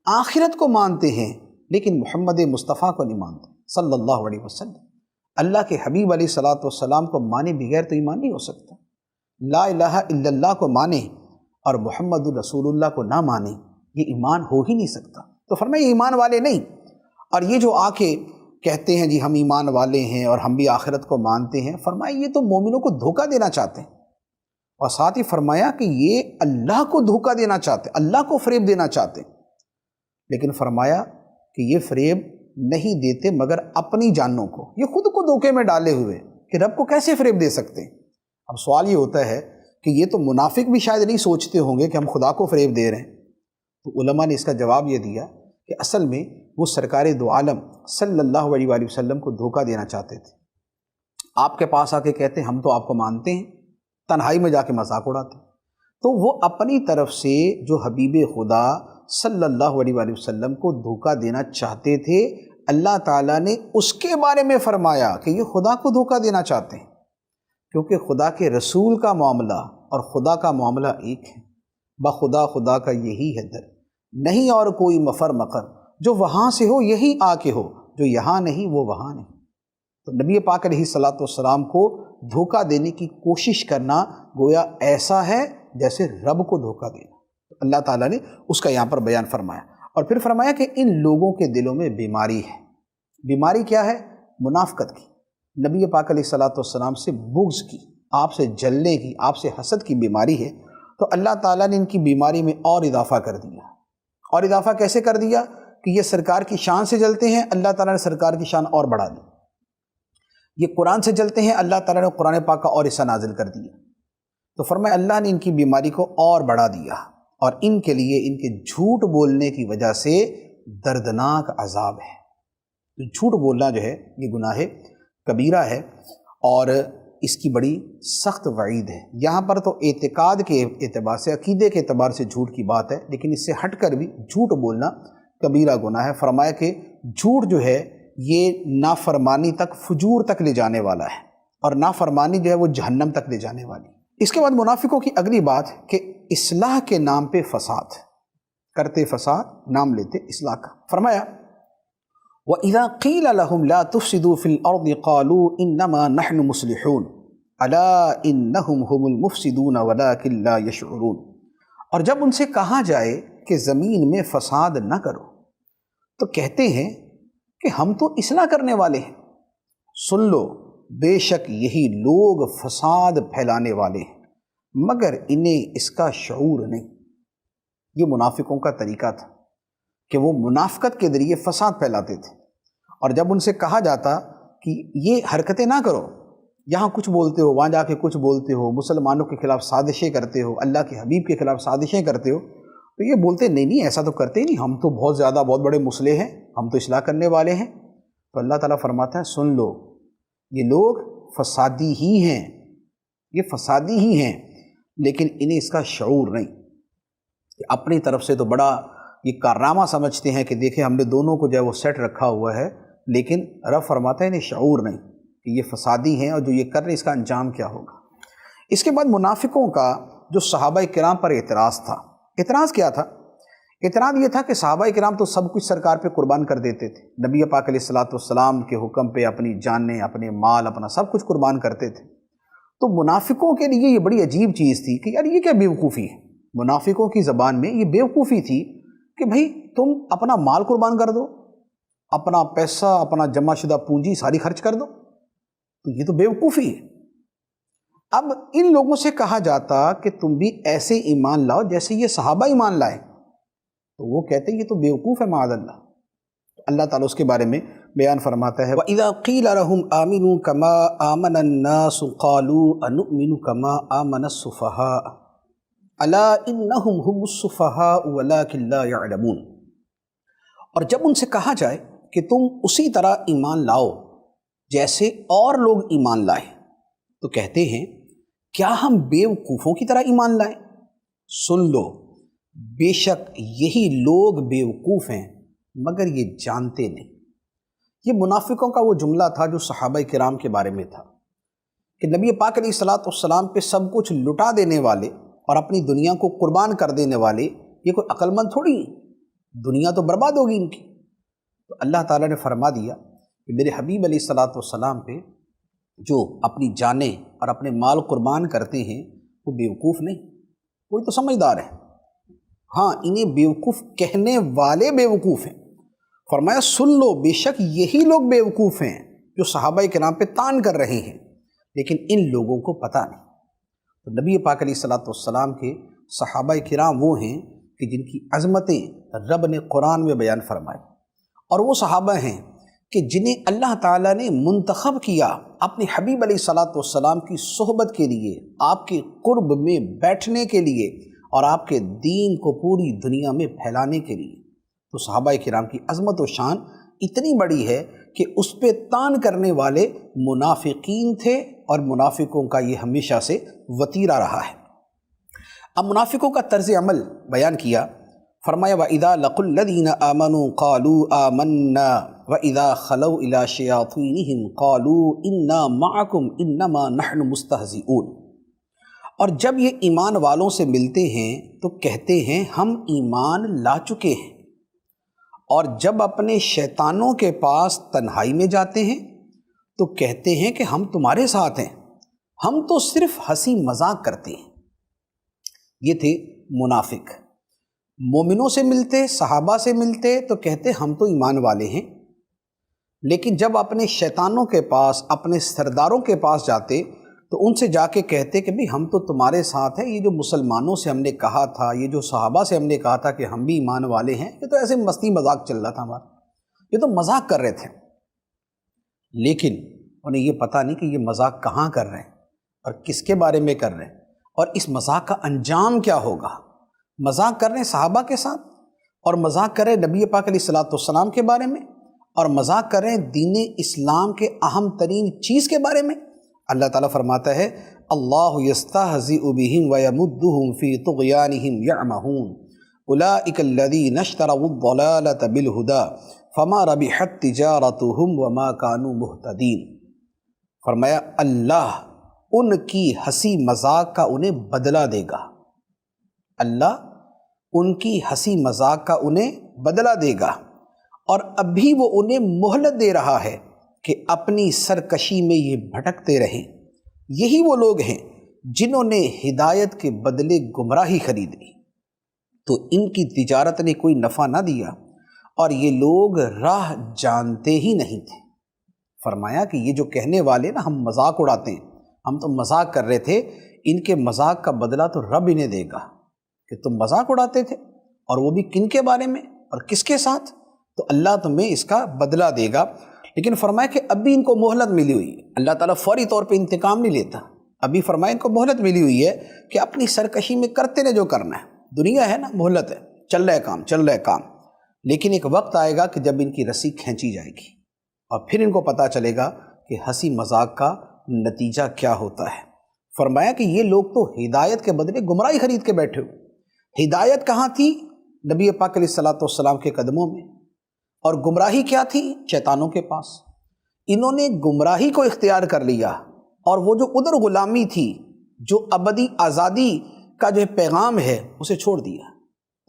آخرت کو مانتے ہیں، لیکن محمد مصطفیٰ کو نہیں مانتے صلی اللہ علیہ وسلم۔ اللہ کے حبیب علیہ الصلوۃ والسلام کو مانے بغیر تو ایمان نہیں ہو سکتا۔ لا الہ الا اللہ کو مانے اور محمد رسول اللہ کو نہ مانے، یہ ایمان ہو ہی نہیں سکتا۔ تو فرمایا یہ ایمان والے نہیں۔ اور یہ جو آ کے کہتے ہیں جی ہم ایمان والے ہیں اور ہم بھی آخرت کو مانتے ہیں، فرمایا یہ تو مومنوں کو دھوکہ دینا چاہتے ہیں، اور ساتھ ہی فرمایا کہ یہ اللہ کو دھوکہ دینا چاہتے ہیں، اللہ کو فریب دینا چاہتے ہیں۔ لیکن فرمایا کہ یہ فریب نہیں دیتے مگر اپنی جانوں کو، یہ خود کو دھوکے میں ڈالے ہوئے کہ رب کو کیسے فریب دے سکتے ہیں۔ اب سوال یہ ہوتا ہے کہ یہ تو منافق بھی شاید نہیں سوچتے ہوں گے کہ ہم خدا کو فریب دے رہے ہیں۔ تو علماء نے اس کا جواب یہ دیا کہ اصل میں وہ سرکار دو عالم صلی اللہ علیہ وآلہ وسلم کو دھوکہ دینا چاہتے تھے۔ آپ کے پاس آ کے کہتے ہیں ہم تو آپ کو مانتے ہیں، تنہائی میں جا کے مذاق اڑاتے ہیں۔ تو وہ اپنی طرف سے جو حبیب خدا صلی اللہ علیہ وآلہ وسلم کو دھوکہ دینا چاہتے تھے، اللہ تعالیٰ نے اس کے بارے میں فرمایا کہ یہ خدا کو دھوکہ دینا چاہتے ہیں، کیونکہ خدا کے رسول کا معاملہ اور خدا کا معاملہ ایک ہے۔ بخدا خدا کا یہی ہے در، نہیں اور کوئی مفر مقر، جو وہاں سے ہو یہی آ کے ہو، جو یہاں نہیں وہ وہاں نہیں۔ تو نبی پاک علیہ الصلوۃ والسلام کو دھوکہ دینے کی کوشش کرنا گویا ایسا ہے جیسے رب کو دھوکہ دینا۔ اللہ تعالیٰ نے اس کا یہاں پر بیان فرمایا، اور پھر فرمایا کہ ان لوگوں کے دلوں میں بیماری ہے۔ بیماری کیا ہے؟ منافقت کی، نبی پاک علیہ الصلوۃ والسلام سے بغض کی، آپ سے جلنے کی، آپ سے حسد کی بیماری ہے۔ تو اللہ تعالیٰ نے ان کی بیماری میں اور اضافہ کر دیا۔ اور اضافہ کیسے کر دیا کہ یہ سرکار کی شان سے جلتے ہیں، اللہ تعالیٰ نے سرکار کی شان اور بڑھا دی۔ یہ قرآن سے جلتے ہیں، اللہ تعالیٰ نے قرآن پاک کا اور حصہ نازل کر دیا۔ تو فرمایا اللہ نے ان کی بیماری کو اور بڑھا دیا، اور ان کے لیے ان کے جھوٹ بولنے کی وجہ سے دردناک عذاب ہے۔ تو جھوٹ بولنا جو ہے یہ گناہ کبیرہ ہے، اور اس کی بڑی سخت وعید ہے۔ یہاں پر تو اعتقاد کے اعتبار سے، عقیدے کے اعتبار سے جھوٹ کی بات ہے، لیکن اس سے ہٹ کر بھی جھوٹ بولنا کبیرہ گناہ ہے۔ فرمایا کہ جھوٹ جو ہے یہ نافرمانی تک، فجور تک لے جانے والا ہے، اور نافرمانی جو ہے وہ جہنم تک لے جانے والی۔ اس کے بعد منافقوں کی اگلی بات کہ اصلاح کے نام پہ فساد کرتے، فساد نام لیتے اصلاح کا۔ فرمایا وَإِذَا قِيلَ لَهُمْ لَا تُفْسِدُوا فِي الْأَرْضِ قَالُوا إِنَّمَا نَحْنُ مُصْلِحُونَ أَلَا إِنَّهُمْ هُمُ الْمُفْسِدُونَ وَلَكِنْ لَا يَشْعُرُونَ۔ اور جب ان سے کہا جائے کہ زمین میں فساد نہ کرو، تو کہتے ہیں کہ ہم تو اصلاح کرنے والے ہیں۔ سن لو، بے شک یہی لوگ فساد پھیلانے والے ہیں، مگر انہیں اس کا شعور نہیں۔ یہ منافقوں کا طریقہ تھا کہ وہ منافقت کے ذریعے فساد پھیلاتے تھے، اور جب ان سے کہا جاتا کہ یہ حرکتیں نہ کرو، یہاں کچھ بولتے ہو، وہاں جا کے کچھ بولتے ہو، مسلمانوں کے خلاف سازشیں کرتے ہو، اللہ کے حبیب کے خلاف سازشیں کرتے ہو، تو یہ بولتے نہیں ایسا تو کرتے نہیں، ہم تو بہت زیادہ بہت بڑے مصلح ہیں، ہم تو اصلاح کرنے والے ہیں۔ تو اللہ تعالیٰ فرماتا ہے سن لو، یہ لوگ فسادی ہی ہیں، یہ فسادی ہی ہیں، لیکن انہیں اس کا شعور نہیں۔ اپنی طرف سے تو بڑا یہ کارنامہ سمجھتے ہیں کہ دیکھیں ہم نے دونوں کو جو ہے وہ سیٹ رکھا ہوا ہے، لیکن رب فرماتا ہے انہیں شعور نہیں کہ یہ فسادی ہیں، اور جو یہ کر رہے ہیں اس کا انجام کیا ہوگا۔ اس کے بعد منافقوں کا جو صحابہ کرام پر اعتراض تھا، اعتراض کیا تھا؟ اعتراض یہ تھا کہ صحابہ کرام تو سب کچھ سرکار پہ قربان کر دیتے تھے، نبی پاک علیہ الصلوۃ والسلام کے حکم پہ اپنی جانیں، اپنے مال، اپنا سب کچھ قربان کرتے تھے۔ تو منافقوں کے لیے یہ بڑی عجیب چیز تھی کہ یار یہ کیا بیوقوفی ہے۔ منافقوں کی زبان میں یہ بیوقوفی تھی کہ بھائی تم اپنا مال قربان کر دو، اپنا پیسہ، اپنا جمع شدہ پونجی ساری خرچ کر دو، تو یہ تو بیوقوفی ہے۔ اب ان لوگوں سے کہا جاتا کہ تم بھی ایسے ایمان لاؤ جیسے یہ صحابہ ایمان لائے، تو وہ کہتے ہیں یہ تو بیوقوف ہے معاذ اللہ۔ اللہ تعالیٰ اس کے بارے میں بیان فرماتا ہے وَإِذَا قِيلَ لَهُمْ آمِنُوا كَمَا آمَنَ النَّاسُ قَالُوا أَنُؤْمِنُ كَمَا آمَنَ السُّفَهَاءُ أَلَا إِنَّهُمْ هُمُ السُّفَهَاءُ وَلَكِنْ لَا يَعْلَمُونَ۔ اور جب ان سے کہا جائے کہ تم اسی طرح ایمان لاؤ جیسے اور لوگ ایمان لائے، تو کہتے ہیں کیا ہم بیوقوفوں کی طرح ایمان لائیں؟ سن لو، بے شک یہی لوگ بیوقوف ہیں، مگر یہ جانتے نہیں۔ یہ منافقوں کا وہ جملہ تھا جو صحابہ کرام کے بارے میں تھا کہ نبی پاک علیہ الصلوۃ والسلام پہ سب کچھ لٹا دینے والے اور اپنی دنیا کو قربان کر دینے والے یہ کوئی عقل مند تھوڑی ہیں، دنیا تو برباد ہوگی ان کی۔ تو اللہ تعالیٰ نے فرما دیا کہ میرے حبیب علیہ الصلوۃ والسلام پہ جو اپنی جانیں اور اپنے مال قربان کرتے ہیں وہ بیوقوف نہیں، کوئی تو سمجھدار ہے۔ ہاں انہیں بیوقوف کہنے والے بیوقوف ہیں۔ فرمایا سن لو، بے شک یہی لوگ بیوقوف ہیں جو صحابہ کرام پہ طعن کر رہے ہیں، لیکن ان لوگوں کو پتہ نہیں۔ تو نبی پاک علیہ الصلوۃ والسلام کے صحابہ کرام وہ ہیں کہ جن کی عظمتیں رب نے قرآن میں بیان فرمائی، اور وہ صحابہ ہیں کہ جنہیں اللہ تعالیٰ نے منتخب کیا اپنے حبیب علیہ الصلاۃ والسلام کی صحبت کے لیے، آپ کے قرب میں بیٹھنے کے لیے اور آپ کے دین کو پوری دنیا میں پھیلانے کے لیے۔ تو صحابہ کرام کی عظمت و شان اتنی بڑی ہے کہ اس پہ تان کرنے والے منافقین تھے، اور منافقوں کا یہ ہمیشہ سے وتیرہ رہا ہے۔ اب منافقوں کا طرز عمل بیان کیا، فرمایا وَإِذَا لَقُوا الَّذِينَ آمَنُوا قَالُوا آمَنَّا وَإِذَا خَلَوْا إِلَىٰ شَيَاطِينِهِمْ قَالُوا إِنَّا مَعَكُمْ إِنَّمَا نَحْنُ مُسْتَهْزِئُونَ۔ اور جب یہ ایمان والوں سے ملتے ہیں تو کہتے ہیں ہم ایمان لا چکے ہیں، اور جب اپنے شیطانوں کے پاس تنہائی میں جاتے ہیں تو کہتے ہیں کہ ہم تمہارے ساتھ ہیں، ہم تو صرف ہنسی مذاق کرتے ہیں۔ یہ تھے منافق۔ مومنوں سے ملتے، صحابہ سے ملتے تو کہتے ہم تو ایمان والے ہیں، لیکن جب اپنے شیطانوں کے پاس، اپنے سرداروں کے پاس جاتے تو ان سے جا کے کہتے کہ بھی ہم تو تمہارے ساتھ ہیں، یہ جو مسلمانوں سے ہم نے کہا تھا، یہ جو صحابہ سے ہم نے کہا تھا کہ ہم بھی ایمان والے ہیں، یہ تو ایسے مستی مذاق چل رہا تھا ہمارا، یہ تو مذاق کر رہے تھے۔ لیکن انہیں یہ پتہ نہیں کہ یہ مذاق کہاں کر رہے ہیں اور کس کے بارے میں کر رہے ہیں، اور اس مذاق کا انجام کیا ہوگا۔ مذاق کر رہے ہیں صحابہ کے ساتھ، اور مذاق کر رہے ہیں نبی پاک علیہ الصلاۃ والسلام کے بارے میں، اور مذاق کر رہے ہیں دین اسلام کے اہم ترین چیز کے بارے میں۔ اللہ تعالیٰ فرماتا ہے اللہ یستہزئ بہم ویمدہم فی طغیانہم یعمہون اولئک الذین اشتروا الضلالۃ بالہدی فما ربحت تجارتہم وما کانوا مہتدین۔ فرمایا اللہ ان کی ہنسی مذاق کا انہیں بدلہ دے گا، اللہ ان کی ہنسی مذاق کا انہیں بدلہ دے گا، اور ابھی وہ انہیں مہلت دے رہا ہے کہ اپنی سرکشی میں یہ بھٹکتے رہیں۔ یہی وہ لوگ ہیں جنہوں نے ہدایت کے بدلے گمراہی خریدی، تو ان کی تجارت نے کوئی نفع نہ دیا، اور یہ لوگ راہ جانتے ہی نہیں تھے۔ فرمایا کہ یہ جو کہنے والے نا ہم مذاق اڑاتے ہیں، ہم تو مذاق کر رہے تھے، ان کے مذاق کا بدلہ تو رب انہیں دے گا کہ تم مذاق اڑاتے تھے، اور وہ بھی کن کے بارے میں اور کس کے ساتھ، تو اللہ تمہیں اس کا بدلہ دے گا۔ لیکن فرمایا کہ ابھی ان کو مہلت ملی ہوئی ہے، اللہ تعالیٰ فوری طور پہ انتقام نہیں لیتا، ابھی فرمایا ان کو مہلت ملی ہوئی ہے کہ اپنی سرکشی میں کرتے رہے جو کرنا ہے، دنیا ہے نا، مہلت ہے، چل رہا ہے کام، چل رہا ہے کام، لیکن ایک وقت آئے گا کہ جب ان کی رسی کھینچی جائے گی، اور پھر ان کو پتہ چلے گا کہ ہنسی مذاق کا نتیجہ کیا ہوتا ہے۔ فرمایا کہ یہ لوگ تو ہدایت کے بدلے گمراہی خرید کے بیٹھے ہو۔ ہدایت کہاں تھی؟ نبی پاک علیہ الصلاۃ والسلام کے قدموں میں، اور گمراہی کیا تھی؟ شیطانوں کے پاس۔ انہوں نے گمراہی کو اختیار کر لیا، اور وہ جو ادھر غلامی تھی، جو ابدی آزادی کا جو پیغام ہے، اسے چھوڑ دیا۔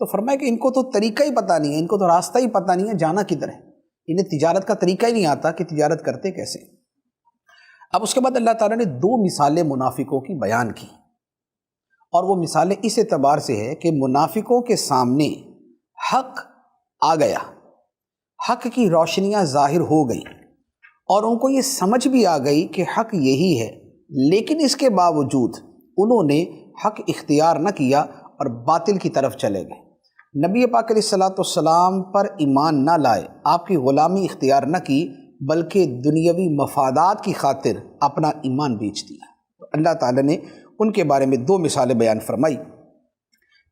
تو فرمایا کہ ان کو تو طریقہ ہی پتہ نہیں ہے، ان کو تو راستہ ہی پتہ نہیں ہے جانا کدھر ہے، انہیں تجارت کا طریقہ ہی نہیں آتا کہ تجارت کرتے کیسے۔ اب اس کے بعد اللہ تعالیٰ نے دو مثالیں منافقوں کی بیان کی، اور وہ مثالیں اس اعتبار سے ہے کہ منافقوں کے سامنے حق آ گیا، حق کی روشنیاں ظاہر ہو گئیں، اور ان کو یہ سمجھ بھی آ گئی کہ حق یہی ہے، لیکن اس کے باوجود انہوں نے حق اختیار نہ کیا اور باطل کی طرف چلے گئے، نبی پاک علیہ الصلاۃ والسلام پر ایمان نہ لائے، آپ کی غلامی اختیار نہ کی، بلکہ دنیاوی مفادات کی خاطر اپنا ایمان بیچ دیا۔ تو اللہ تعالیٰ نے ان کے بارے میں دو مثالیں بیان فرمائی۔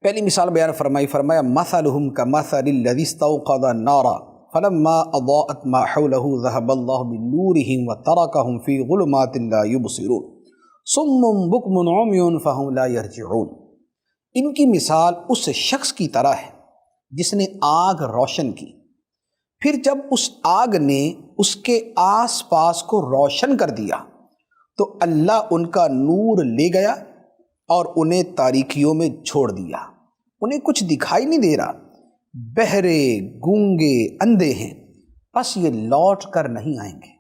پہلی مثال بیان فرمایا مثلہم کمثل الذی استوقد نارا فلما اضاءت ما حولہ ذهب اللہ بنورہم وترکہم فی ظلمات لا یبصرون صم بکم عمی فہم لا یرجعون۔ ان کی مثال اس شخص کی طرح ہے جس نے آگ روشن کی، پھر جب اس آگ نے اس کے آس پاس کو روشن کر دیا تو اللہ ان کا نور لے گیا اور انہیں تاریکیوں میں چھوڑ دیا، انہیں کچھ دکھائی نہیں دے رہا، بہرے گونگے اندھے ہیں، بس یہ لوٹ کر نہیں آئیں گے۔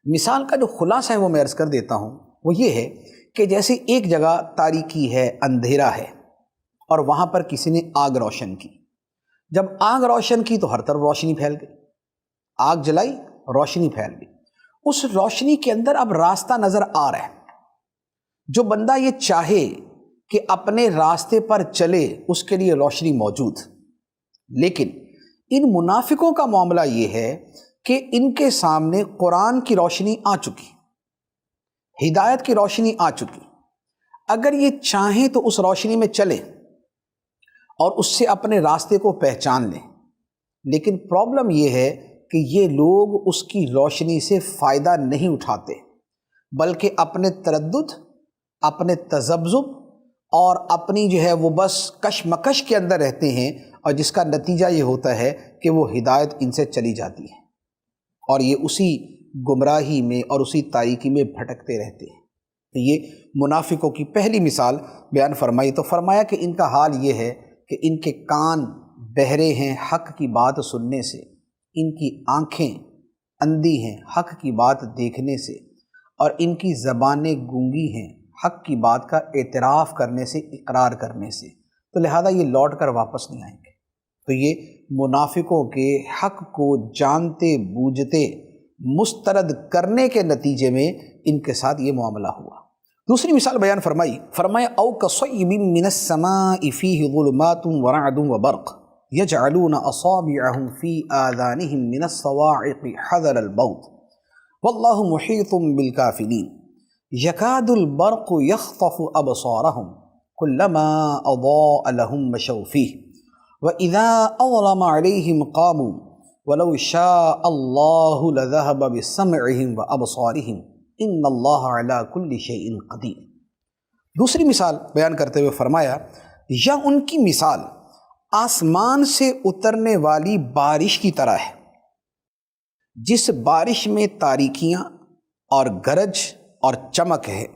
مثال کا جو خلاصہ ہے وہ میں عرض کر دیتا ہوں، وہ یہ ہے کہ جیسے ایک جگہ تاریکی ہے، اندھیرا ہے، اور وہاں پر کسی نے آگ روشن کی، جب آگ روشن کی تو ہر طرف روشنی پھیل گئی، آگ جلائی، روشنی پھیل گئی، اس روشنی کے اندر اب راستہ نظر آ رہا ہے۔ جو بندہ یہ چاہے کہ اپنے راستے پر چلے، اس کے لیے روشنی موجود، لیکن ان منافقوں کا معاملہ یہ ہے کہ ان کے سامنے قرآن کی روشنی آ چکی، ہدایت کی روشنی آ چکی، اگر یہ چاہیں تو اس روشنی میں چلیں اور اس سے اپنے راستے کو پہچان لیں، لیکن پرابلم یہ ہے کہ یہ لوگ اس کی روشنی سے فائدہ نہیں اٹھاتے، بلکہ اپنے تردد، اپنے تذبذب اور اپنی وہ بس کشمکش کے اندر رہتے ہیں، اور جس کا نتیجہ یہ ہوتا ہے کہ وہ ہدایت ان سے چلی جاتی ہے اور یہ اسی گمراہی میں اور اسی تاریکی میں بھٹکتے رہتے ہیں۔ تو یہ منافقوں کی پہلی مثال بیان فرمائی، تو فرمایا کہ ان کا حال یہ ہے کہ ان کے کان بہرے ہیں حق کی بات سننے سے، ان کی آنکھیں اندھی ہیں حق کی بات دیکھنے سے، اور ان کی زبانیں گونگی ہیں حق کی بات کا اعتراف کرنے سے، اقرار کرنے سے، تو لہذا یہ لوٹ کر واپس نہیں آئیں گے۔ تو یہ منافقوں کے حق کو جانتے بوجھتے مسترد کرنے کے نتیجے میں ان کے ساتھ یہ معاملہ ہوا۔ دوسری مثال بیان فرمایا او کصیب من السماء فیہ ظلمات ورعد وبرق یجعلون اصابعهم فی آذانهم من الصواعق حذر الموت واللہ محیط بالکافرین یکاد البرق یخطف ابصارهم کلما اضاء لهم مشوا فیہ وَإِذَا أَظْلَمَ عَلَيْهِمْ قَامُوا وَلَوْ شَاءَ اللَّهُ لَذَهَبَ بِسَمْعِهِمْ وَأَبْصَارِهِمْ إِنَّ اللَّهَ عَلَى كُلِّ شَيْءٍ قَدِيرٌ۔ دوسری مثال بیان کرتے ہوئے فرمایا، یا ان کی مثال آسمان سے اترنے والی بارش کی طرح ہے، جس بارش میں تاریکیاں اور گرج اور چمک ہے،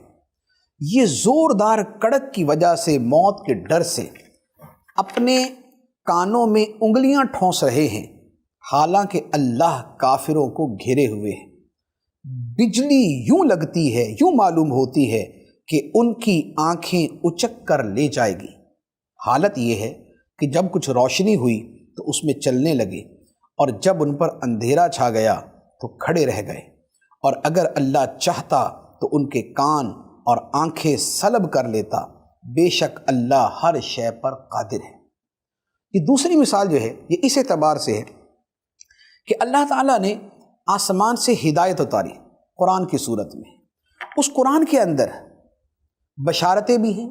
یہ زوردار کڑک کی وجہ سے، موت کے ڈر سے اپنے کانوں میں انگلیاں ٹھونس رہے ہیں، حالانکہ اللہ کافروں کو گھیرے ہوئے ہے۔ بجلی یوں لگتی ہے، یوں معلوم ہوتی ہے کہ ان کی آنکھیں اچک کر لے جائے گی۔ حالت یہ ہے کہ جب کچھ روشنی ہوئی تو اس میں چلنے لگے، اور جب ان پر اندھیرا چھا گیا تو کھڑے رہ گئے، اور اگر اللہ چاہتا تو ان کے کان اور آنکھیں سلب کر لیتا، بے شک اللہ ہر شے پر قادر ہے۔ یہ دوسری مثال یہ اس اعتبار سے ہے کہ اللہ تعالیٰ نے آسمان سے ہدایت اتاری قرآن کی صورت میں، اس قرآن کے اندر بشارتیں بھی ہیں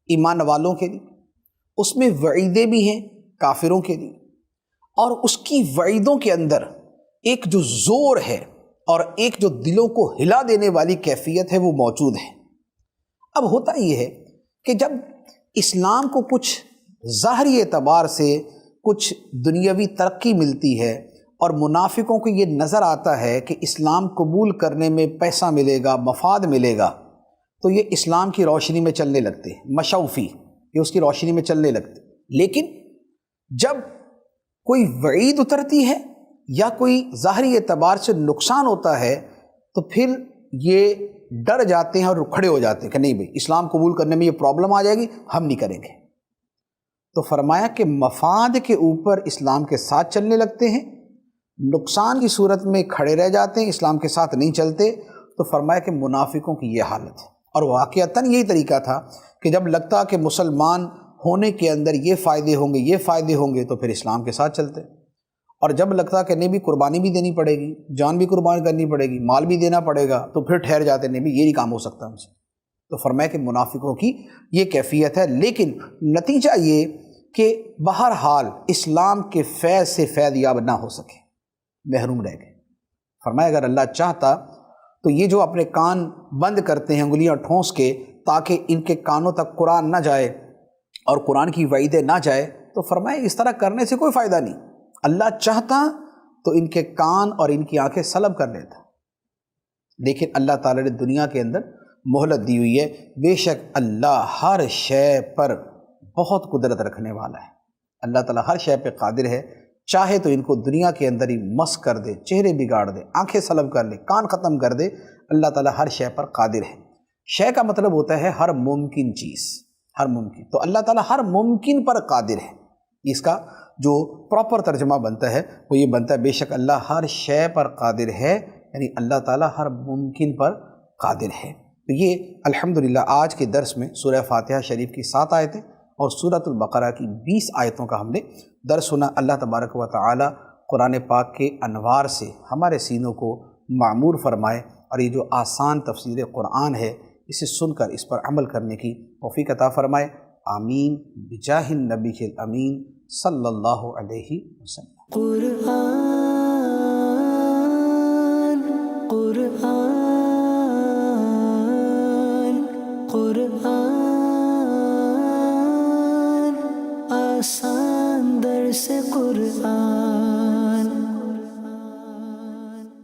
ایمان والوں کے لیے، اس میں وعیدیں بھی ہیں کافروں کے لیے، اور اس کی وعیدوں کے اندر ایک جو زور ہے اور ایک جو دلوں کو ہلا دینے والی کیفیت ہے وہ موجود ہے۔ اب ہوتا یہ ہے کہ جب اسلام کو کچھ ظاہری اعتبار سے کچھ دنیاوی ترقی ملتی ہے اور منافقوں کو یہ نظر آتا ہے کہ اسلام قبول کرنے میں پیسہ ملے گا، مفاد ملے گا، تو یہ اسلام کی روشنی میں چلنے لگتے ہیں، مشوفی، یہ اس کی روشنی میں چلنے لگتے ہیں۔ لیکن جب کوئی وعید اترتی ہے یا کوئی ظاہری اعتبار سے نقصان ہوتا ہے تو پھر یہ ڈر جاتے ہیں اور کھڑے ہو جاتے ہیں کہ نہیں بھئی اسلام قبول کرنے میں یہ پرابلم آ جائے گی، ہم نہیں کریں گے۔ تو فرمایا کہ مفاد کے اوپر اسلام کے ساتھ چلنے لگتے ہیں، نقصان کی صورت میں کھڑے رہ جاتے ہیں، اسلام کے ساتھ نہیں چلتے۔ تو فرمایا کہ منافقوں کی یہ حالت ہے، اور واقعتاً یہی طریقہ تھا کہ جب لگتا کہ مسلمان ہونے کے اندر یہ فائدے ہوں گے، یہ فائدے ہوں گے، تو پھر اسلام کے ساتھ چلتے، اور جب لگتا کہ نہیں بھی قربانی بھی دینی پڑے گی، جان بھی قربان کرنی پڑے گی، مال بھی دینا پڑے گا، تو پھر ٹھہر جاتے، نہیں بھی یہ نہیں کام ہو سکتا ہم سے۔ تو فرمایا کہ منافقوں کی یہ کیفیت ہے، لیکن نتیجہ یہ کہ بہرحال اسلام کے فیض سے فیض یاب نہ ہو سکے، محروم رہ گئے۔ فرمایا اگر اللہ چاہتا تو یہ جو اپنے کان بند کرتے ہیں انگلیاں ٹھونس کے تاکہ ان کے کانوں تک قرآن نہ جائے اور قرآن کی وعیدیں نہ جائے، تو فرمایا اس طرح کرنے سے کوئی فائدہ نہیں۔ اللہ چاہتا تو ان کے کان اور ان کی آنکھیں سلب کر لیتا، لیکن اللہ تعالیٰ نے دنیا کے اندر مہلت دی ہوئی ہے۔ بے شک اللہ ہر شے پر بہت قدرت رکھنے والا ہے، اللہ تعالیٰ ہر شے پہ قادر ہے، چاہے تو ان کو دنیا کے اندر ہی مس کر دے، چہرے بگاڑ دے، آنکھیں سلب کر لے، کان ختم کر دے، اللہ تعالیٰ ہر شے پر قادر ہے۔ شے کا مطلب ہوتا ہے ہر ممکن چیز، ہر ممکن، تو اللہ تعالیٰ ہر ممکن پر قادر ہے۔ اس کا جو پراپر ترجمہ بنتا ہے وہ یہ بنتا ہے بے شک اللہ ہر شے پر قادر ہے، یعنی اللہ تعالیٰ ہر ممکن پر قادر ہے۔ تو یہ الحمدللہ آج کے درس میں سورہ فاتحہ شریف کی 7 آیتیں اور سورۃ البقرہ کی 20 آیتوں کا ہم نے درس سنا۔ اللہ تبارک و تعالی قرآن پاک کے انوار سے ہمارے سینوں کو معمور فرمائے، اور یہ جو آسان تفسیر قرآن ہے اسے سن کر اس پر عمل کرنے کی توفیق عطا فرمائے۔ آمین بجاہ النبی الامین صلی اللہ علیہ وسلم۔ قرآن قرآن قرآن آسان درس قرآن